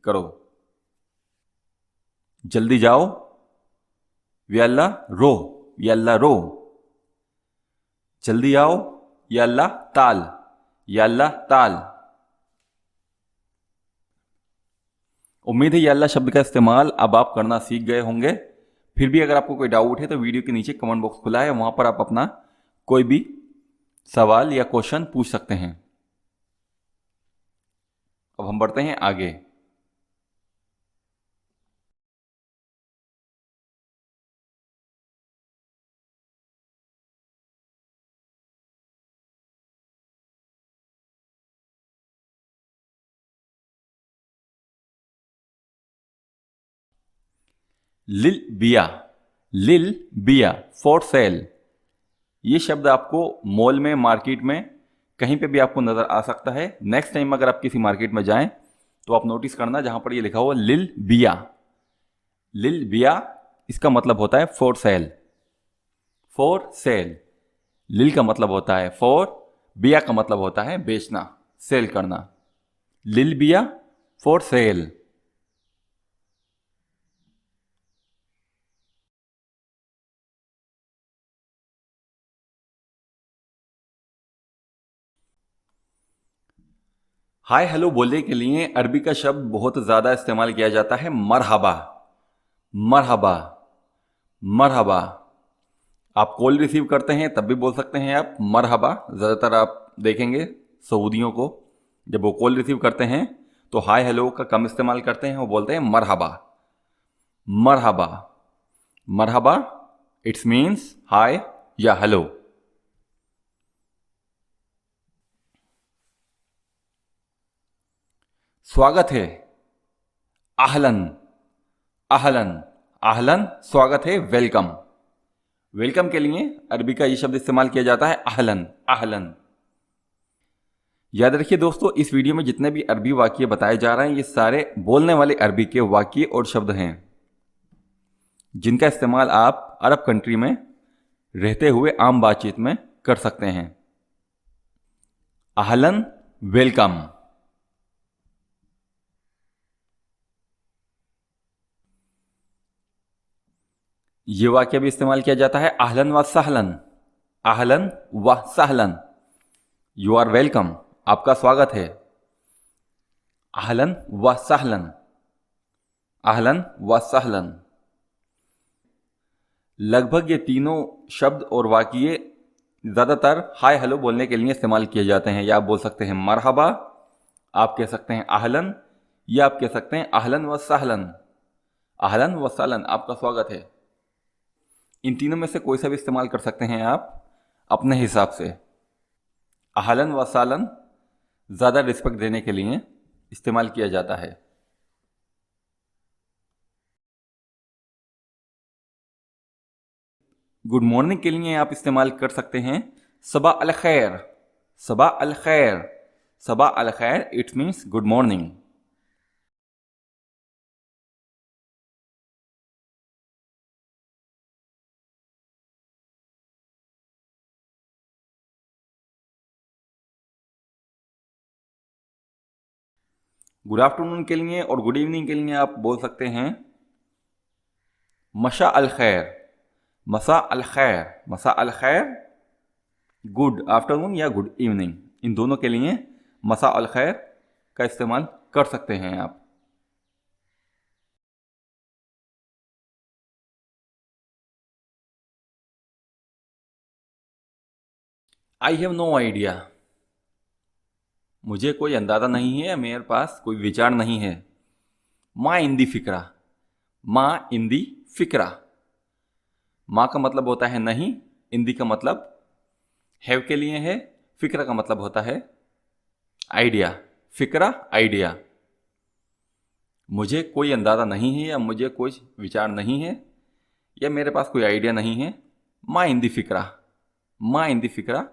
करो, जल्दी जाओ, यल्ला रो, यल्ला रो। जल्दी आओ, या अल्लाह ताल, या अल्लाह ताल। उम्मीद है या अल्लाह शब्द का इस्तेमाल अब आप करना सीख गए होंगे। फिर भी अगर आपको कोई डाउट है तो वीडियो के नीचे कमेंट बॉक्स खुला है, वहां पर आप अपना कोई भी सवाल या क्वेश्चन पूछ सकते हैं। अब हम बढ़ते हैं आगे। लिल बिया, लिल बिया फॉर सेल। ये शब्द आपको मॉल में, मार्केट में, कहीं पे भी आपको नज़र आ सकता है। नेक्स्ट टाइम अगर आप किसी मार्केट में जाएं तो आप नोटिस करना जहां पर ये लिखा हुआ लिल बिया, लिल बिया इसका मतलब होता है फॉर सेल, फॉर सेल। लिल का मतलब होता है फॉर, बिया का मतलब होता है बेचना, सेल करना। लिल बिया फॉर सेल। हाय हेलो बोलने के लिए अरबी का शब्द बहुत ज़्यादा इस्तेमाल किया जाता है मरहबा, मरहबा, मरहबा। आप कॉल रिसीव करते हैं तब भी बोल सकते हैं आप मरहबा। ज़्यादातर आप देखेंगे सऊदियों को जब वो कॉल रिसीव करते हैं तो हाय हेलो का कम इस्तेमाल करते हैं, वो बोलते हैं मरहबा, मरहबा, मरहबा। इट्स मीन्स हाय या हेलो। स्वागत है, आहलन, आहलन, आहलन स्वागत है, वेलकम। वेलकम के लिए अरबी का ये शब्द इस्तेमाल किया जाता है आहलन, आहलन। याद रखिए दोस्तों, इस वीडियो में जितने भी अरबी वाक्य बताए जा रहे हैं ये सारे बोलने वाले अरबी के वाक्य और शब्द हैं जिनका इस्तेमाल आप अरब कंट्री में रहते हुए आम बातचीत में कर सकते हैं। आहलन, वेलकम। ये वाक्य भी इस्तेमाल किया जाता है आहलन व सहलन, आहलन व सहलन। यू आर वेलकम, आपका स्वागत है। आहलन व सहलन, आहलन व सहलन। लगभग ये तीनों शब्द और वाक्य ज़्यादातर हाय हेलो बोलने के लिए इस्तेमाल किए जाते हैं। या आप बोल सकते हैं मरहबा, आप कह सकते हैं आहलन, या आप कह सकते हैं आहलन व सहलन, आहलन व सहलन, आपका स्वागत है। इन तीनों में से कोई सा भी इस्तेमाल कर सकते हैं आप अपने हिसाब से। आहलन व सहलन ज़्यादा रिस्पेक्ट देने के लिए इस्तेमाल किया जाता है। गुड मॉर्निंग के लिए आप इस्तेमाल कर सकते हैं सबा अल खैर, सबा अल खैर, सबा अल खैर। It means good morning. Good afternoon के लिए और गुड इवनिंग के लिए आप बोल सकते हैं मशा अल खैर, मसा अल खैर, मसा अल खैर। गुड आफ्टरनून या गुड इवनिंग, इन दोनों के लिए मसा अल खैर का इस्तेमाल कर सकते हैं आप। आई हैव नो आइडिया, मुझे कोई अंदाज़ा नहीं है, मेरे पास कोई विचार नहीं है। माँ इंदी फिक्रा, माँ इंदी फिक्रा। माँ का मतलब होता है नहीं, इंदी का मतलब हैव के लिए है, फिक्रा का मतलब होता है आइडिया, फिक्रा आइडिया। मुझे कोई अंदाज़ा नहीं है या मुझे कोई विचार नहीं है या मेरे पास कोई आइडिया नहीं है। माँ इंदी फिक्रा, माँ इंदी फिक्रा,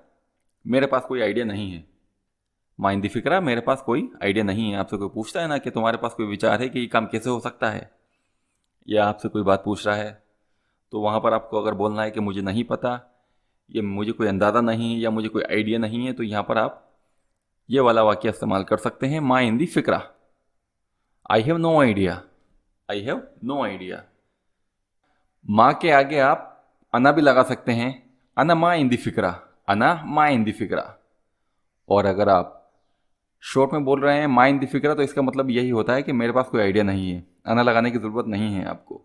मेरे पास कोई आइडिया नहीं है। माँ इंदी फिक्रा, मेरे पास कोई आइडिया नहीं है। आपसे कोई पूछता है ना कि तुम्हारे पास कोई विचार है कि ये काम कैसे हो सकता है, या आपसे कोई बात पूछ रहा है, तो वहाँ पर आपको अगर बोलना है कि मुझे नहीं पता, या मुझे कोई अंदाज़ा नहीं है, या मुझे कोई आइडिया नहीं है, तो यहाँ पर आप ये वाला वाक्य इस्तेमाल कर सकते हैं, माँ इंदी फिक्रा। I have no idea, I have no idea. माँ के आगे आप अना भी लगा सकते हैं, अना माँ इंदी फिक्रा, अना माँ इंदी फिक्रा। और अगर आप शॉर्ट में बोल रहे हैं मा इन दी फिक्रा, तो इसका मतलब यही होता है कि मेरे पास कोई आइडिया नहीं है, अना लगाने की ज़रूरत नहीं है आपको।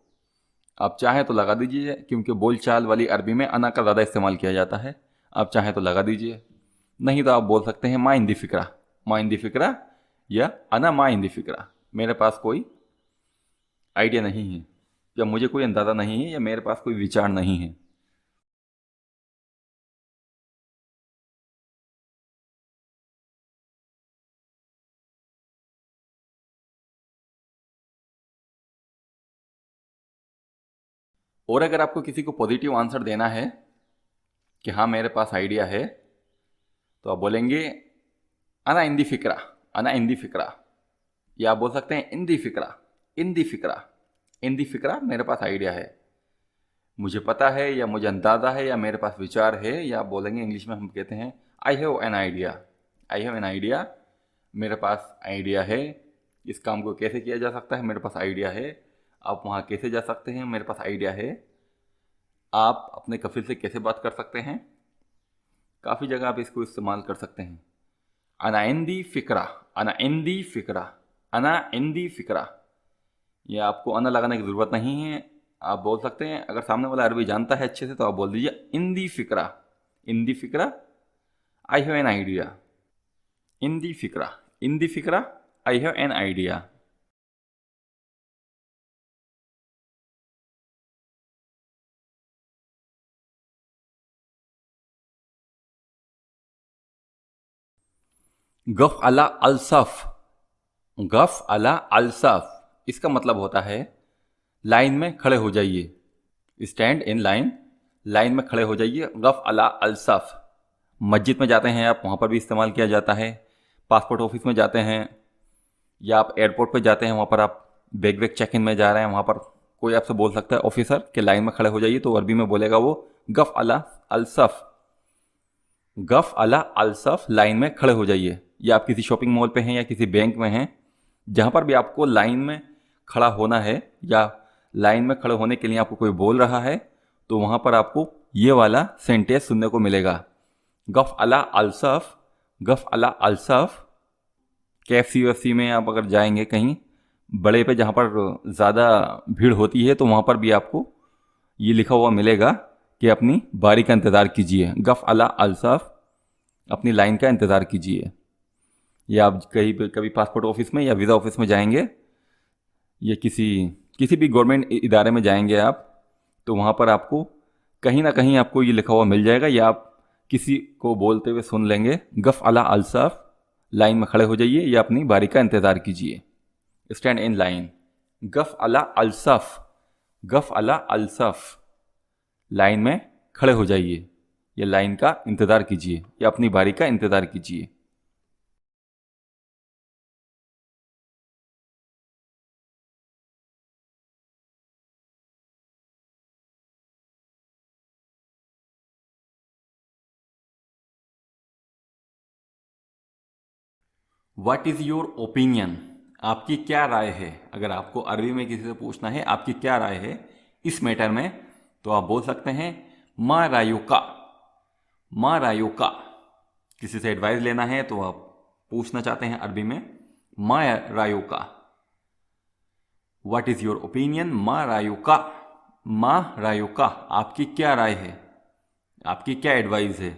आप चाहें तो लगा दीजिए, क्योंकि बोलचाल वाली अरबी में अना का ज़्यादा इस्तेमाल किया जाता है। आप चाहें तो लगा दीजिए, नहीं तो आप बोल सकते हैं मा इन दी फिक्रा, मा इन दी फिक्रा या अना मा इन दी फिक्रा, मेरे पास कोई आइडिया नहीं है, या मुझे कोई अंदाज़ा नहीं है, या मेरे पास कोई विचार नहीं है। और अगर आपको किसी को पॉजिटिव आंसर देना है कि हाँ मेरे पास आइडिया है, तो आप बोलेंगे अना इन दी फिक्रा, अना इन दी फिक्रा, या आप बोल सकते हैं इन दी फिक्रा, इन दी फिक्रा, इन दी फिक्रा, मेरे पास आइडिया है, मुझे पता है, या मुझे अंदाज़ा है, या मेरे पास विचार है, या आप बोलेंगे इंग्लिश में हम कहते हैं आई have an idea, I have an idea, मेरे पास आइडिया है, इस काम को कैसे किया जा सकता है, मेरे पास आइडिया है, आप वहाँ कैसे जा सकते हैं, मेरे पास आइडिया है, आप अपने कफिल से कैसे बात कर सकते हैं, काफ़ी जगह आप इसको इस्तेमाल कर सकते हैं। अना इंदी फ़िक्रा, अना इंदी फ़िक्रा, अना इंदी फ़िक्रा, ये आपको अना लगाने की ज़रूरत नहीं है। आप बोल सकते हैं, अगर सामने वाला अरबी जानता है अच्छे से, तो आप बोल दीजिए इंदी फ़िक्रा, इंदी फ़िक्रा, आई हैव एन आइडिया, इंदी फ़िक्रा, इंदी फ़िक्रा, आई हैव एन आइडिया। गफ अला अलसफ, गफ अला अलसफ, इसका मतलब होता है लाइन में खड़े हो जाइए, स्टैंड इन लाइन, लाइन में खड़े हो जाइए, गफ अला अलसफ। मस्जिद में जाते हैं आप, वहाँ पर भी इस्तेमाल किया जाता है, पासपोर्ट ऑफिस में जाते हैं, या आप एयरपोर्ट पर जाते हैं, वहाँ पर आप बैग वैग चेक इन में जा रहे हैं, वहाँ पर कोई आपसे बोल सकता है ऑफिसर कि लाइन में खड़े हो जाइए, तो अरबी में बोलेगा वो गफ अला अलसफ, गफ अला अलसफ, लाइन में खड़े हो जाइए। या आप किसी शॉपिंग मॉल पे हैं या किसी बैंक में हैं, जहाँ पर भी आपको लाइन में खड़ा होना है, या लाइन में खड़े होने के लिए आपको कोई बोल रहा है, तो वहाँ पर आपको ये वाला सेंटेंस सुनने को मिलेगा, गफ अला अलसफ, गफ अला अलसफ। KFC वेफसी में आप अगर जाएंगे कहीं बड़े पे, जहाँ पर ज़्यादा भीड़ होती है, तो वहाँ पर भी आपको ये लिखा हुआ मिलेगा कि अपनी बारी का इंतज़ार कीजिए, गफ अला अलसफ, अपनी लाइन का इंतज़ार कीजिए। या आप कहीं पे कभी पासपोर्ट ऑफिस में या वीज़ा ऑफिस में जाएंगे, या किसी किसी भी गवर्नमेंट इदारे में जाएंगे आप, तो वहाँ पर आपको कहीं ना कहीं आपको ये लिखा हुआ मिल जाएगा, या आप किसी को बोलते हुए सुन लेंगे, गफ अला अलसफ, लाइन में खड़े हो जाइए या अपनी बारी का इंतज़ार कीजिए, स्टैंड इन लाइन, गफ अला अलसफ, गफ अला अलसफ, लाइन में खड़े हो जाइए या लाइन का इंतज़ार कीजिए या अपनी बारी का इंतज़ार कीजिए। व्हाट इज़ योर ओपिनियन, आपकी क्या राय है। अगर आपको अरबी में किसी से पूछना है आपकी क्या राय है इस मैटर में, तो आप बोल सकते हैं मा रायुका, मा रायुका। किसी से एडवाइस लेना है तो आप पूछना चाहते हैं अरबी में मा रायुका, व्हाट इज़ योर ओपिनियन, मा रायुका, मा रायुका, आपकी क्या राय है, आपकी क्या एडवाइस है,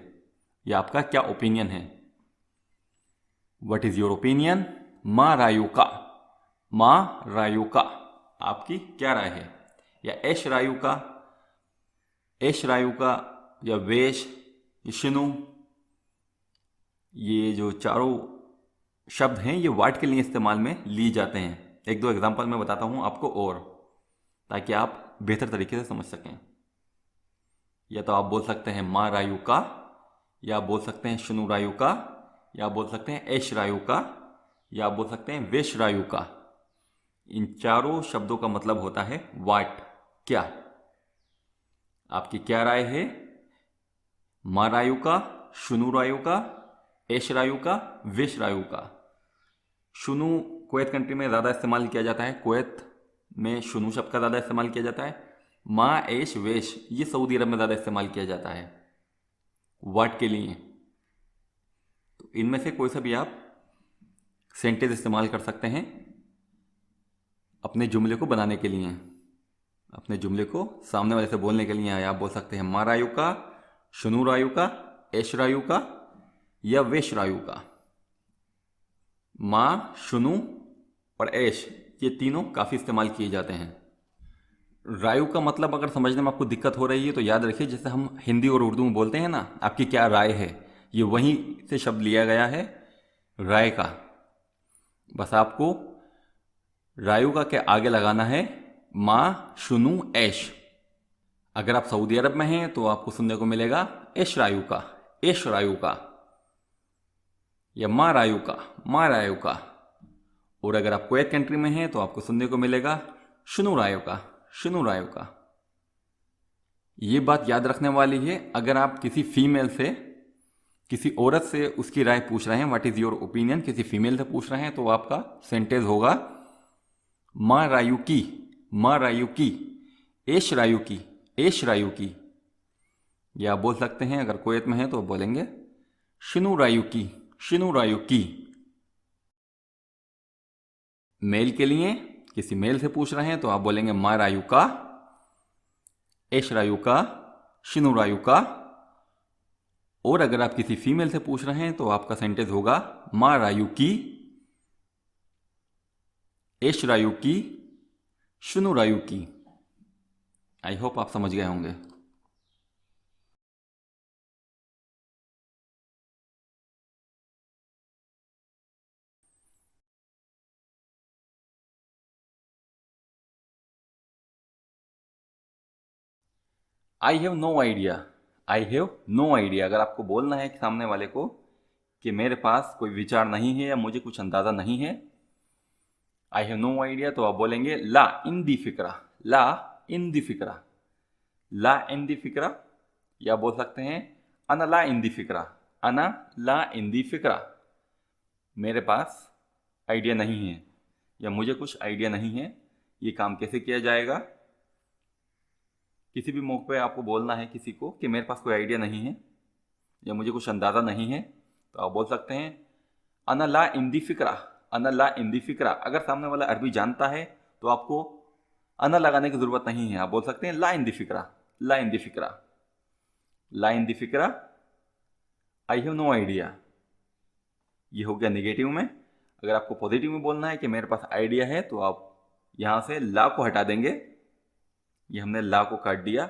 या आपका क्या ओपिनियन है। व्हाट इज़ योर ओपिनियन, मा रायुका, मा रायुका, आपकी क्या राय है। या एश रायुका, एश रायुका, या वेश, शिनु, ये जो चारों शब्द हैं ये वाट के लिए इस्तेमाल में लिए जाते हैं। एक दो एग्जांपल मैं बताता हूँ आपको, और ताकि आप बेहतर तरीके से समझ सकें। या तो आप बोल सकते हैं मा रायुका, या आप बोल सकते हैं शनु रायुका, या आप बोल सकते हैं ऐश रायुका, या आप बोल सकते हैं वेश रायुका। इन चारों शब्दों का मतलब होता है वाट, क्या। आपकी क्या राय है, मा रायुका, शुनु रायुका, ऐश रायुका, वेश रायुका। शुनु कुवैत कंट्री में ज़्यादा इस्तेमाल किया जाता है, कुवैत में शुनु शब्द का ज़्यादा इस्तेमाल किया जाता है। मा ऐश वेश ये सऊदी अरब में ज़्यादा इस्तेमाल किया जाता है वाट के लिए। तो इनमें से कोई सा भी आप सेंटेंस इस्तेमाल कर सकते हैं अपने जुमले को बनाने के लिए। अपने जुमले को सामने वाले से बोलने के लिए आप बोल सकते हैं माँ रायु का, शुनु रायु का, ऐश रायु का या वेश रायु का। माँ, शुनु और ऐश ये तीनों काफ़ी इस्तेमाल किए जाते हैं। रायु का मतलब अगर समझने में आपको दिक्कत हो रही है तो याद रखिए, जैसे हम हिंदी और उर्दू में बोलते हैं ना, आपकी क्या राय है, ये वहीं से शब्द लिया गया है राय का। बस आपको रायु का के आगे लगाना है माँ, शुनु, ऐश। अगर आप सऊदी अरब में हैं तो आपको सुनने को मिलेगा ऐश रायु का, ऐश रायु का, या माँ रायु का, माँ रायु का। और अगर आप कुवैत कंट्री में हैं तो आपको सुनने को मिलेगा शुनु रायु का, शुनु रायु का। ये बात याद रखने वाली है, अगर आप किसी फीमेल से, किसी औरत से उसकी राय पूछ रहे हैं, व्हाट इज योर ओपिनियन, किसी फीमेल से पूछ रहे हैं, तो आपका सेंटेंस होगा माँ रायु की, माँ रायु की, ऐश रायु की, ऐश रायु की। या आप बोल सकते हैं अगर कुवैत में है तो बोलेंगे शुनु रायु की, शुनु रायु की। मेल के लिए किसी मेल से पूछ रहे हैं तो आप बोलेंगे माँ रायु का, ऐश रायु का, शुनु रायु का। और अगर आप किसी फीमेल से पूछ रहे हैं तो आपका सेंटेंस होगा माँ रायु की, ऐश रायु की, शुनु रायु की। आई होप आप समझ गए होंगे। I have no idea, I have no idea. अगर आपको बोलना है कि सामने वाले को कि मेरे पास कोई विचार नहीं है या मुझे कुछ अंदाज़ा नहीं है, आई हैव नो आइडिया, तो आप बोलेंगे ला इन दी फिक्रा, ला इन दी फिक्रा, ला इन दी फिक्रा। या बोल सकते हैं अना ला इन दी फिक्रा, अना ला इन दी फिक्रा, मेरे पास आइडिया नहीं है या मुझे कुछ आइडिया नहीं है ये काम कैसे किया जाएगा। किसी भी मौके पे आपको बोलना है किसी को कि मेरे पास कोई आइडिया नहीं है या मुझे कुछ अंदाज़ा नहीं है, तो आप बोल सकते हैं अना ला इन दी फिक्रा, अना ला इन दी फिक्रा। अगर सामने वाला अरबी जानता है तो आपको अना लगाने की ज़रूरत नहीं है, आप बोल सकते हैं ला इन दी फिक्रा, ला इन दी फिक्रा, ला इन दी फिक्रा, आई हैव नो आइडिया। ये हो गया नेगेटिव में। अगर आपको पॉजिटिव में बोलना है कि मेरे पास आइडिया है तो आप यहाँ से ला को हटा देंगे, ये हमने ला को काट दिया।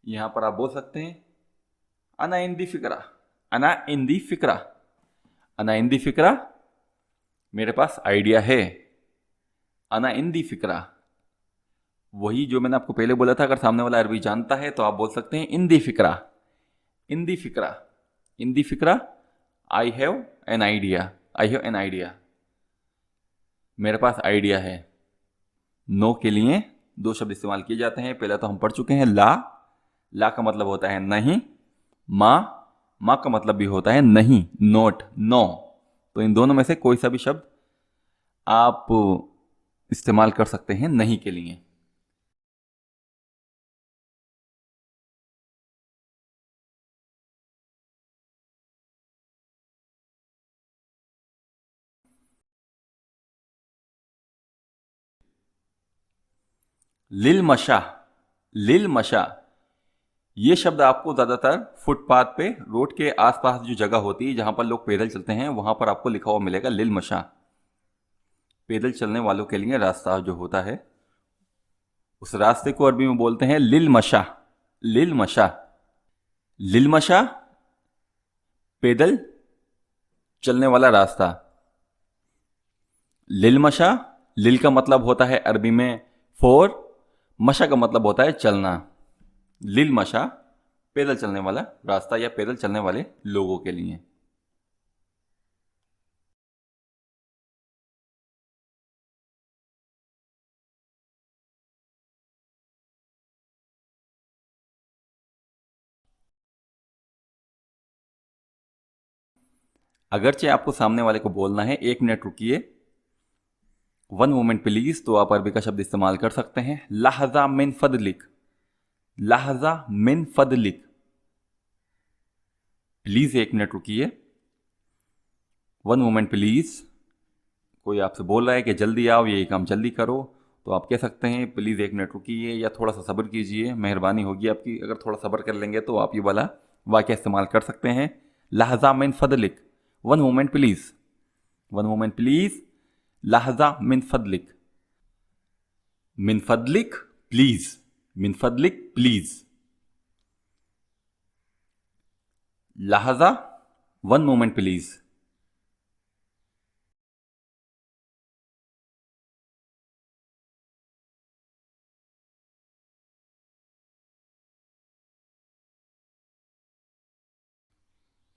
यहाँ पर आप बोल सकते हैं अना इन दी फिक्रा, अना इन दी फिक्रा, अना इन दी फिक्रा, मेरे पास आइडिया है, अना इन दी फिक्रा। वही जो मैंने आपको पहले बोला था, अगर सामने वाला अरबी जानता है तो आप बोल सकते हैं इन दी फिक्रा, इन दी फिक्रा, इन दी फिक्रा, I have an idea, I have an idea, मेरे पास आइडिया है। नो के लिए दो शब्द इस्तेमाल किए जाते हैं। पहला तो हम पढ़ चुके हैं ला, ला का मतलब होता है नहीं, माँ, माँ का मतलब भी होता है नहीं, नोट, नो। तो इन दोनों में से कोई सा भी शब्द आप इस्तेमाल कर सकते हैं नहीं के लिए। लिल मशा, लिल मशा, ये शब्द आपको ज़्यादातर फुटपाथ पे, रोड के आसपास जो जगह होती है जहाँ पर लोग पैदल चलते हैं वहाँ पर आपको लिखा हुआ मिलेगा लिल मशा। पैदल चलने वालों के लिए रास्ता जो होता है उस रास्ते को अरबी में बोलते हैं लिल मशा, लिल मशा। लिल मशा पैदल चलने वाला रास्ता। लिल मशा, लिल का मतलब होता है अरबी में फोर, मशा का मतलब होता है चलना। लिल मशा पैदल चलने वाला रास्ता या पैदल चलने वाले लोगों के लिए। अगरचे आपको सामने वाले को बोलना है 1 मिनट रुकिए, 1 मोमेंट प्लीज, तो आप अरबी का शब्द इस्तेमाल कर सकते हैं लहजा मिन फदलिक, लहजा मिन फदलिक, प्लीज 1 मिनट रुकिए। वन मोमेंट प्लीज़, कोई आपसे बोल रहा है कि जल्दी आओ, ये काम जल्दी करो, तो आप कह सकते हैं प्लीज़ 1 मिनट रुकिए या थोड़ा सा सब्र कीजिए, मेहरबानी होगी आपकी। अगर थोड़ा सब्र कर लेंगे तो आप ये वाला वाक्य इस्तेमाल कर सकते हैं। लहजा मिन फदलिक, one moment please, one moment please, लहजा मिन फदलिक, मिन फदलिक प्लीज़, मिन फदलिक प्लीज़, लहजा वन मोमेंट प्लीज़।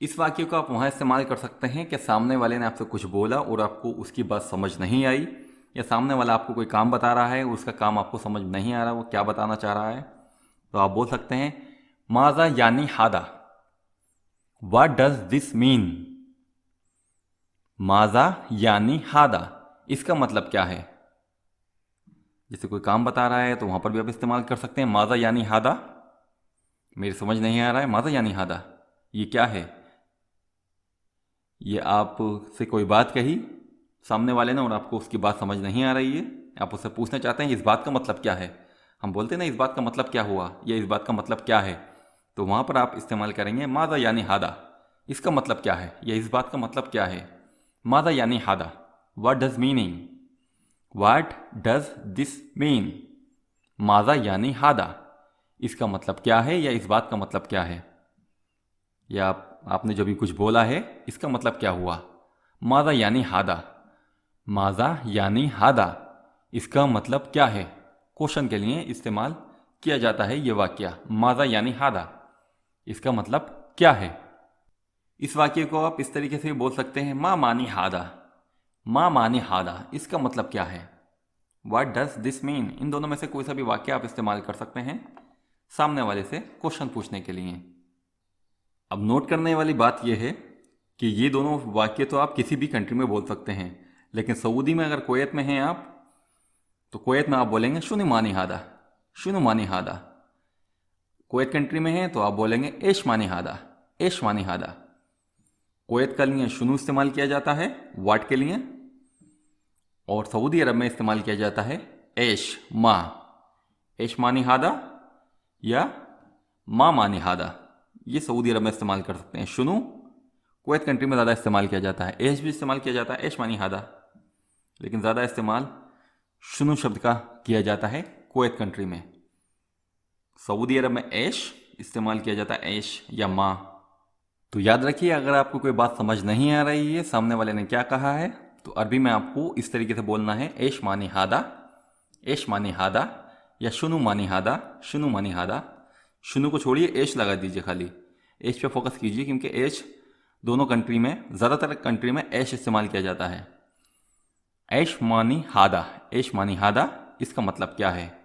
इस वाक्य को आप वहाँ इस्तेमाल कर सकते हैं कि सामने वाले ने आपसे कुछ बोला और आपको उसकी बात समझ नहीं आई, या सामने वाला आपको कोई काम बता रहा है, उसका काम आपको समझ नहीं आ रहा, वो क्या बताना चाह रहा है। तो आप बोल सकते हैं माजा यानी हादा, व्हाट डज दिस मीन, माजा यानी हादा, इसका मतलब क्या है। जैसे कोई काम बता रहा है तो वहाँ पर भी आप इस्तेमाल कर सकते हैं माजा यानी हादा, मेरी समझ नहीं आ रहा है, माजा यानी हादा, ये क्या है। ये आपसे कोई बात कही सामने वाले ने और आपको उसकी बात समझ नहीं आ रही है, आप उससे पूछना चाहते हैं इस बात का मतलब क्या है। हम बोलते हैं ना इस बात का मतलब क्या हुआ या इस बात का मतलब क्या है, तो वहाँ पर आप इस्तेमाल करेंगे मादा यानी हादा, इसका मतलब क्या है या इस बात का मतलब क्या है। मादा यानी हादा, what does meaning, what does this mean, मादा यानी हादा, इसका मतलब क्या है या इस बात का मतलब क्या है, या आपने जो भी कुछ बोला है इसका मतलब क्या हुआ। मादा यानी हादा, माजा यानी हादा, इसका मतलब क्या है, क्वेश्चन के लिए इस्तेमाल किया जाता है ये वाक्य, माजा यानी हादा, इसका मतलब क्या है। इस वाक्य को आप इस तरीके से भी बोल सकते हैं मा मानी हादा, मा मानी हादा, इसका मतलब क्या है, व्हाट डज दिस मीन। इन दोनों में से कोई सा भी वाक्य आप इस्तेमाल कर सकते हैं सामने वाले से क्वेश्चन पूछने के लिए। अब नोट करने वाली बात यह है कि ये दोनों वाक्य तो आप किसी भी कंट्री में बोल सकते हैं, लेकिन सऊदी में अगर कुवैत में हैं आप, तो कुवैत में आप बोलेंगे शुनु मानी हादा, शुनु मानी हादा। कुवैत कंट्री में हैं तो आप बोलेंगे एश मानी हादा, एश मानी हादा। कुवैत के लिए शुनु इस्तेमाल किया जाता है वाट के लिए, और सऊदी अरब में इस्तेमाल किया जाता है एश, माँ, एश मानी हादा या माँ मानी हादा, ये सऊदी अरब में इस्तेमाल कर सकते हैं। शुनु कुवैत कंट्री में ज़्यादा इस्तेमाल किया जाता है, ऐश भी इस्तेमाल किया जाता है, ऐश मानी हादा, लेकिन ज़्यादा इस्तेमाल शुनु शब्द का किया जाता है कुवैत कंट्री में। सऊदी अरब में ऐश इस्तेमाल किया जाता है, ऐश या माँ। तो याद रखिए अगर आपको कोई बात समझ नहीं आ रही है, सामने वाले ने क्या कहा है, तो अरबी में आपको इस तरीके से बोलना है ऐश मानी हादा, ऐश मानी हादा, या शुनु मानी हादा, शुनु मानी हादा। शुनु को छोड़िए, ऐश लगा दीजिए, खाली ऐश पे फोकस कीजिए, क्योंकि ऐश दोनों कंट्री में, ज़्यादातर कंट्री में ऐश इस्तेमाल किया जाता है। ऐश मानी हादा, ऐश मानी हादा, इसका मतलब क्या है।